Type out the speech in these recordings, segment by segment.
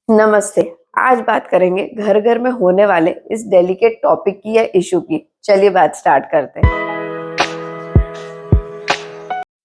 नमस्ते। आज बात करेंगे घर घर में होने वाले इस डेलिकेट टॉपिक की या इशू की। चलिए बात स्टार्ट करते हैं।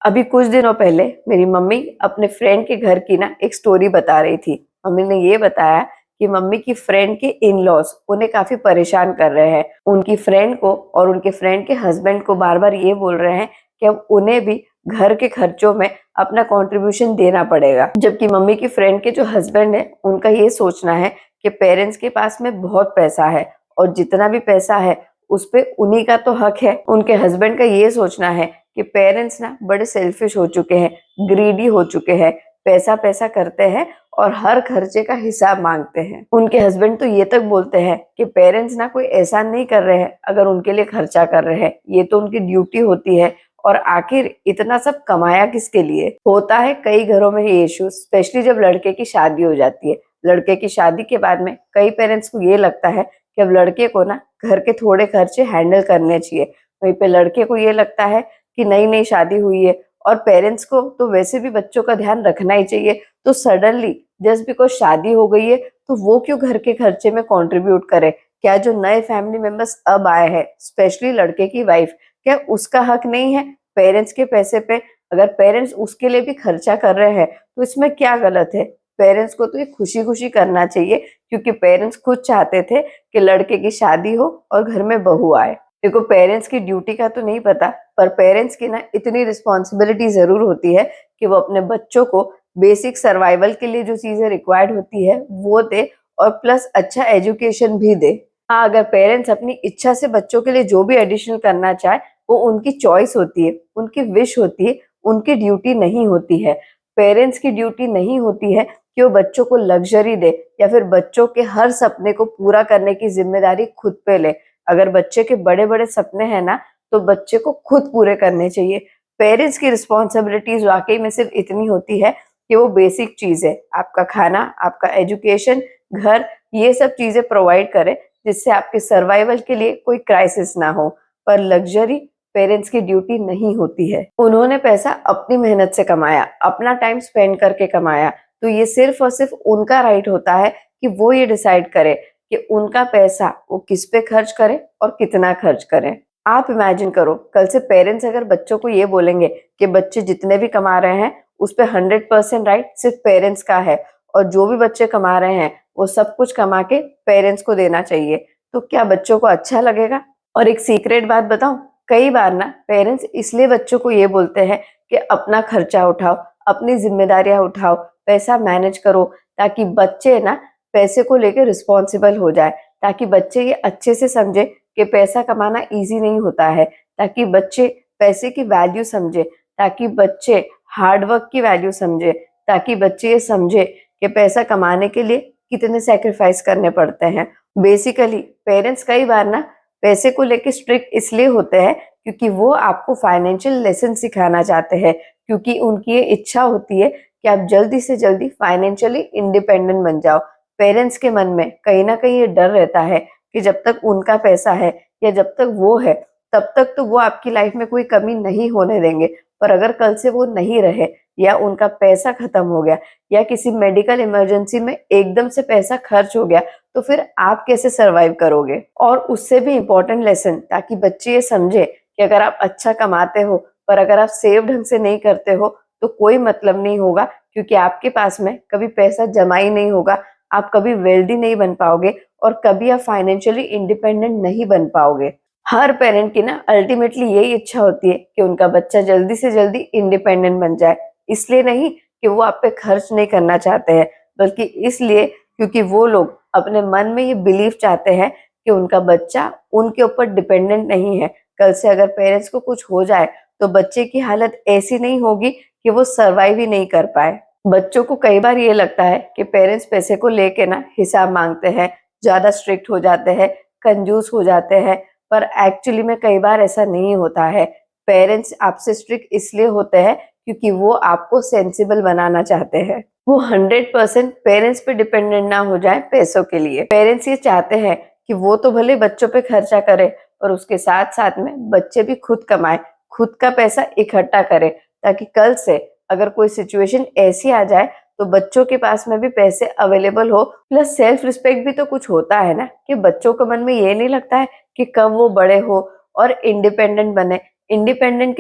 अभी कुछ दिनों पहले मेरी मम्मी अपने फ्रेंड के घर की ना एक स्टोरी बता रही थी। मम्मी ने ये बताया कि मम्मी की फ्रेंड के इन लॉज उन्हें काफी परेशान कर रहे हैं। उनकी फ्रेंड को और उनके फ्रेंड के हस्बैंड को बार बार ये बोल रहे हैं कि अब उन्हें भी घर के खर्चों में अपना कंट्रीब्यूशन देना पड़ेगा। जबकि मम्मी की फ्रेंड के जो हस्बैंड है उनका ये सोचना है कि पेरेंट्स के पास में बहुत पैसा है और जितना भी पैसा है उस पे उन्हीं का तो हक है। उनके हस्बैंड का ये सोचना है कि पेरेंट्स ना बड़े सेल्फिश हो चुके हैं, ग्रीडी हो चुके हैं, पैसा पैसा करते हैं और हर खर्चे का हिसाब मांगते हैं। उनके हस्बैंड तो ये तक बोलते हैं कि पेरेंट्स ना कोई एहसान नहीं कर रहे हैं अगर उनके लिए खर्चा कर रहे हैं, ये तो उनकी ड्यूटी होती है। और आखिर इतना सब कमाया किसके लिए? होता है कई घरों में ये इशू, स्पेशली जब लड़के की शादी हो जाती है। लड़के की शादी के बाद में कई पेरेंट्स को ये लगता है कि अब लड़के को ना घर के थोड़े खर्चे हैंडल करने चाहिए। वहीं पे लड़के को ये लगता है कि नई नई शादी हुई है और पेरेंट्स को तो वैसे भी बच्चों का ध्यान रखना ही चाहिए, तो सडनली जस्ट बिकॉज शादी हो गई है तो वो क्यों घर के खर्चे में कंट्रीब्यूट करे? क्या जो नए फैमिली मेंबर्स अब आए हैं, स्पेशली लड़के की वाइफ, क्या उसका हक नहीं है पेरेंट्स के पैसे पे? अगर पेरेंट्स उसके लिए भी खर्चा कर रहे हैं तो इसमें क्या गलत है? पेरेंट्स को तो ये खुशी खुशी करना चाहिए, क्योंकि पेरेंट्स खुद चाहते थे कि लड़के की शादी हो और घर में बहू आए। देखो, पेरेंट्स की ड्यूटी का तो नहीं पता, पर पेरेंट्स की ना इतनी रिस्पॉन्सिबिलिटी जरूर होती है कि वो अपने बच्चों को बेसिक सर्वाइवल के लिए जो चीजें रिक्वायर्ड होती है वो दे और प्लस अच्छा एजुकेशन भी दे। हाँ, अगर पेरेंट्स अपनी इच्छा से बच्चों के लिए जो भी एडिशनल करना चाहे वो उनकी चॉइस होती है, उनकी विश होती है, उनकी ड्यूटी नहीं होती है। पेरेंट्स की ड्यूटी नहीं होती है कि वो बच्चों को लग्जरी दे या फिर बच्चों के हर सपने को पूरा करने की जिम्मेदारी खुद पे ले। अगर बच्चे के बड़े बड़े सपने हैं ना, तो बच्चे को खुद पूरे करने चाहिए। पेरेंट्स की रिस्पॉन्सिबिलिटीज वाकई में सिर्फ इतनी होती है कि वो बेसिक चीज है, आपका खाना, आपका एजुकेशन, घर, ये सब चीजें प्रोवाइड करे जिससे आपके सर्वाइवल के लिए कोई क्राइसिस ना हो। पर लग्जरी पेरेंट्स की ड्यूटी नहीं होती है। उन्होंने पैसा अपनी मेहनत से कमाया, अपना टाइम स्पेंड करके कमाया, तो ये सिर्फ और सिर्फ उनका राइट होता है कि वो ये डिसाइड करे कि उनका पैसा वो किस पे खर्च करे और कितना खर्च करें। आप इमेजिन करो, कल से पेरेंट्स अगर बच्चों को ये बोलेंगे कि बच्चे जितने भी कमा रहे हैं उस पे 100% राइट सिर्फ पेरेंट्स का है और जो भी बच्चे कमा रहे हैं वो सब कुछ कमा के पेरेंट्स को देना चाहिए, तो क्या बच्चों को अच्छा लगेगा? और एक सीक्रेट बात बताऊं, कई बार ना पेरेंट्स इसलिए बच्चों को ये बोलते हैं कि अपना खर्चा उठाओ, अपनी जिम्मेदारियां उठाओ, पैसा मैनेज करो, ताकि बच्चे ना पैसे को लेकर रिस्पॉन्सिबल हो जाए, ताकि बच्चे ये अच्छे से समझे कि पैसा कमाना इजी नहीं होता है, ताकि बच्चे पैसे की वैल्यू समझे, ताकि बच्चे हार्डवर्क की वैल्यू समझे, ताकि बच्चे ये समझे कि पैसा कमाने के लिए कितने सेक्रीफाइस करने पड़ते हैं। बेसिकली पेरेंट्स कई बार ना पैसे को लेके स्ट्रिक्ट इसलिए होते हैं क्योंकि वो आपको फाइनेंशियल लेसन सिखाना चाहते हैं, क्योंकि उनकी ये इच्छा होती है कि आप जल्दी से जल्दी फाइनेंशियली इंडिपेंडेंट बन जाओ। पेरेंट्स के मन में कहीं ना कहीं ये डर रहता है कि जब तक उनका पैसा है या जब तक वो है तब तक तो वो आपकी लाइफ में कोई कमी नहीं होने देंगे। पर अगर कल से वो नहीं रहे या उनका पैसा खत्म हो गया या किसी मेडिकल इमरजेंसी में एकदम से पैसा खर्च हो गया, तो फिर आप कैसे सरवाइव करोगे? और उससे भी इम्पोर्टेंट लेसन, ताकि बच्चे ये समझे कि अगर आप अच्छा कमाते हो पर अगर आप सेव ढंग से नहीं करते हो तो कोई मतलब नहीं होगा, क्योंकि आपके पास में कभी पैसा जमा ही नहीं होगा, आप कभी वेल्दी नहीं बन पाओगे और कभी आप फाइनेंशियली इंडिपेंडेंट नहीं बन पाओगे। हर पेरेंट की ना अल्टीमेटली यही इच्छा होती है कि उनका बच्चा जल्दी से जल्दी इंडिपेंडेंट बन जाए। इसलिए नहीं कि वो आप पे खर्च नहीं करना चाहते हैं, बल्कि इसलिए क्योंकि वो लोग अपने मन में ये बिलीव चाहते हैं कि उनका बच्चा उनके ऊपर डिपेंडेंट नहीं है। कल से अगर पेरेंट्स को कुछ हो जाए तो बच्चे की हालत ऐसी नहीं होगी कि वो सर्वाइव ही नहीं कर पाए। बच्चों को कई बार ये लगता है कि पेरेंट्स पैसे को लेके ना हिसाब मांगते हैं, ज्यादा स्ट्रिक्ट हो जाते हैं, कंजूस हो जाते हैं, पर एक्चुअली में कई बार ऐसा नहीं होता है। पेरेंट्स आपसे स्ट्रिक्ट इसलिए होते हैं क्योंकि वो आपको सेंसिबल बनाना चाहते हैं। वो 100% पेरेंट्स पे डिपेंडेंट ना हो जाए पैसों के लिए। पेरेंट्स ये चाहते हैं कि वो तो भले बच्चों पे खर्चा करे और उसके साथ साथ में बच्चे भी खुद कमाए, खुद का पैसा इकट्ठा करे, ताकि कल से अगर कोई सिचुएशन ऐसी आ जाए तो बच्चों के पास में भी पैसे अवेलेबल हो, प्लस सेल्फ रिस्पेक्ट भी तो कुछ होता है ना, कि बच्चों के मन में ये नहीं लगता है कि कब वो बड़े हो और इंडिपेंडेंट बने। इंडिपेंडेंट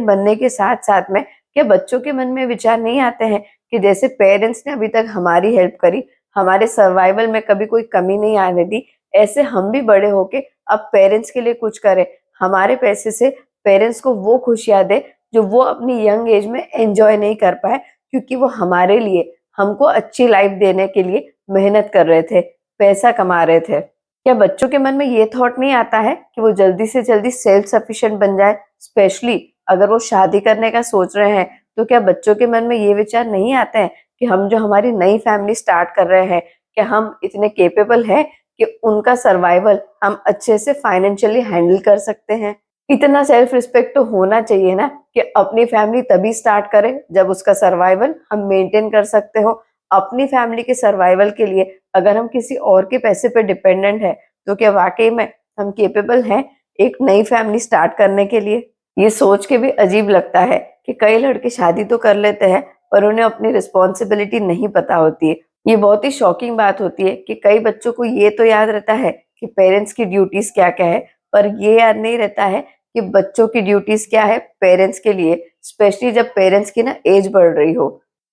बनने के साथ साथ में क्या बच्चों के मन में विचार नहीं आते हैं कि जैसे पेरेंट्स ने अभी तक हमारी हेल्प करी, हमारे सर्वाइवल में कभी कोई कमी नहीं आने दी, ऐसे हम भी बड़े होके अब पेरेंट्स के लिए कुछ करें, हमारे पैसे से पेरेंट्स को वो खुशियां दे जो वो अपनी यंग एज में एंजॉय नहीं कर पाए, क्योंकि वो हमारे लिए, हमको अच्छी लाइफ देने के लिए मेहनत कर रहे थे, पैसा कमा रहे थे। क्या बच्चों के मन में ये थॉट नहीं आता है कि वो जल्दी से जल्दी सेल्फ सफिशिएंट बन जाए, स्पेशली अगर वो शादी करने का सोच रहे हैं, तो क्या बच्चों के मन में ये विचार नहीं आते हैं कि हम जो हमारी नई फैमिली स्टार्ट कर रहे हैं, क्या हम इतने केपेबल हैं कि उनका सर्वाइवल हम अच्छे से फाइनेंशियली हैंडल कर सकते हैं? इतना सेल्फ रिस्पेक्ट तो होना चाहिए ना कि अपनी फैमिली तभी स्टार्ट करें जब उसका सर्वाइवल हम मेंटेन कर सकते हो। अपनी फैमिली के सर्वाइवल के लिए अगर हम किसी और के पैसे पे डिपेंडेंट है, तो क्या वाकई में हम केपेबल हैं एक नई फैमिली स्टार्ट करने के लिए? ये सोच के भी अजीब लगता है कि कई लड़के शादी तो कर लेते हैं पर उन्हें अपनी रिस्पॉन्सिबिलिटी नहीं पता होती है। ये बहुत ही शॉकिंग बात होती है कि कई बच्चों को ये तो याद रहता है कि पेरेंट्स की ड्यूटीज क्या क्या है, पर ये याद नहीं रहता है कि बच्चों की ड्यूटीज क्या है पेरेंट्स के लिए, स्पेशली जब पेरेंट्स की ना एज बढ़ रही हो।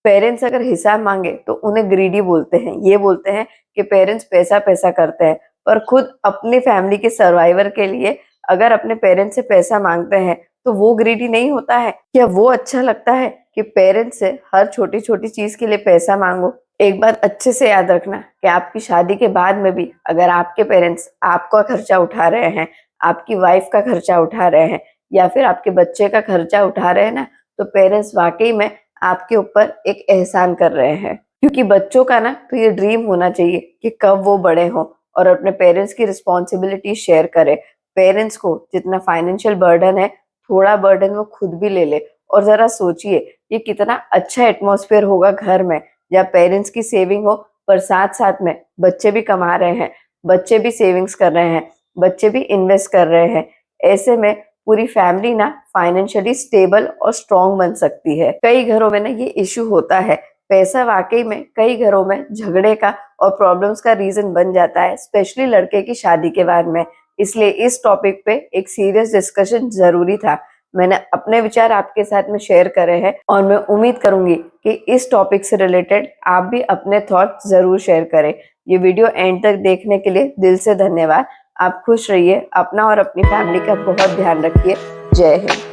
पेरेंट्स अगर हिसाब मांगे तो उन्हें ग्रीडी बोलते हैं, ये बोलते हैं कि पेरेंट्स पैसा पैसा करते हैं, पर खुद अपनी फैमिली के सर्वाइवर के लिए अगर अपने पेरेंट्स से पैसा मांगते हैं तो वो ग्रीडी नहीं होता है? क्या वो अच्छा लगता है कि पेरेंट्स से हर छोटी छोटी चीज के लिए पैसा मांगो? एक बात अच्छे से याद रखना कि आपकी शादी के बाद में भी अगर आपके पेरेंट्स आपका खर्चा उठा रहे हैं, आपकी वाइफ का खर्चा उठा रहे हैं, या फिर आपके बच्चे का खर्चा उठा रहे हैं ना, तो पेरेंट्स वाकई में आपके ऊपर एक एहसान कर रहे हैं। क्योंकि बच्चों का ना तो ये ड्रीम होना चाहिए कि कब वो बड़े हों और अपने पेरेंट्स की रिस्पॉन्सिबिलिटी शेयर करे। पेरेंट्स को जितना फाइनेंशियल बर्डन है, थोड़ा बर्डन वो खुद भी ले ले। और जरा सोचिए ये कितना अच्छा एटमॉस्फेयर होगा घर में, जहाँ पेरेंट्स की सेविंग हो पर साथ साथ में बच्चे भी कमा रहे हैं, बच्चे भी सेविंग्स कर रहे हैं, बच्चे भी इन्वेस्ट कर रहे हैं। ऐसे में पूरी फैमिली ना फाइनेंशियली स्टेबल और स्ट्रॉन्ग बन सकती है। कई घरों में ना ये इश्यू होता है, पैसा वाकई में कई घरों में झगड़े का और प्रॉब्लम्स का रीजन बन जाता है, स्पेशली लड़के की शादी के बाद में। इसलिए इस टॉपिक पे एक सीरियस डिस्कशन जरूरी था। मैंने अपने विचार आपके साथ में शेयर करे हैं और मैं उम्मीद करूंगी कि इस टॉपिक से रिलेटेड आप भी अपने थॉट जरूर शेयर करें। ये वीडियो एंड तक देखने के लिए दिल से धन्यवाद। आप खुश रहिए, अपना और अपनी फैमिली का बहुत ध्यान रखिए। जय हिंद।